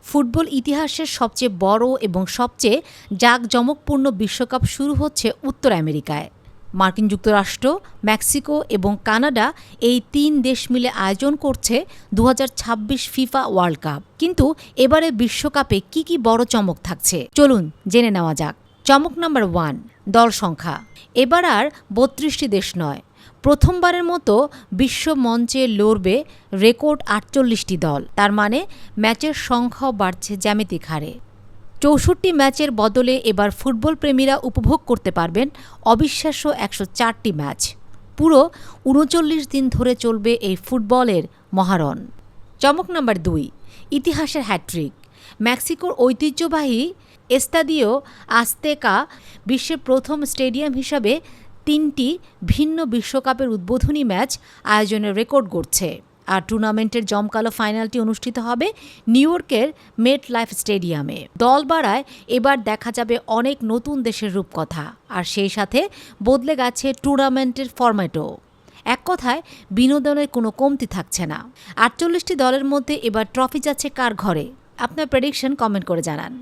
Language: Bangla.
ফুটবল ইতিহাসের সবচেয়ে বড় এবং সবচেয়ে জাঁকজমকপূর্ণ বিশ্বকাপ শুরু হচ্ছে উত্তর আমেরিকায়। মার্কিন যুক্তরাষ্ট্র, মেক্সিকো এবং কানাডা এই ৩ দেশ মিলে আয়োজন করছে ২০২৬ ফিফা ওয়ার্ল্ড কাপ। কিন্তু এবারে বিশ্বকাপে কি বড় চমক থাকছে চলুন জেনে নেওয়া যাক। চমক নাম্বার 1, দল সংখ্যা। এবার আর ৩২টি দেশ নয়, প্রথমবারের মতো বিশ্ব মঞ্চে লড়বে রেকর্ড ৪৮টি দল। তার মানে ম্যাচের সংখ্যাও বাড়ছে জ্যামিতিক হারে। ৬৪ ম্যাচের বদলে এবার ফুটবল প্রেমীরা উপভোগ করতে পারবেন অবিশ্বাস্য ১০৪টি ম্যাচ। পুরো ৩৯ দিন ধরে চলবে এই ফুটবলের মহারণ। চমক নাম্বার ২, ইতিহাসের হ্যাট্রিক। মেক্সিকোর ঐতিহ্যবাহী এস্তাদিও আজতেকা বিশ্বের প্রথম স্টেডিয়াম হিসাবে ৩টি ভিন্ন বিশ্বকাপের উদ্বোধনী ম্যাচ আয়োজনের রেকর্ড গড়ছে। আর টুর্নামেন্টের জমকালো ফাইনালটি অনুষ্ঠিত হবে নিউ ইয়র্কের মেট লাইফ স্টেডিয়ামে। দল বাড়ায় এবার দেখা যাবে অনেক নতুন দেশের রূপকথা, আর সেই সাথে বদলে গেছে টুর্নামেন্টের ফরম্যাটও। এক কথায় বিনোদনের কোনো কমতি থাকছে না। ৪৮টি দলের মধ্যে এবার ট্রফি যাচ্ছে কার ঘরে? আপনার প্রেডিকশন কমেন্ট করে জানান।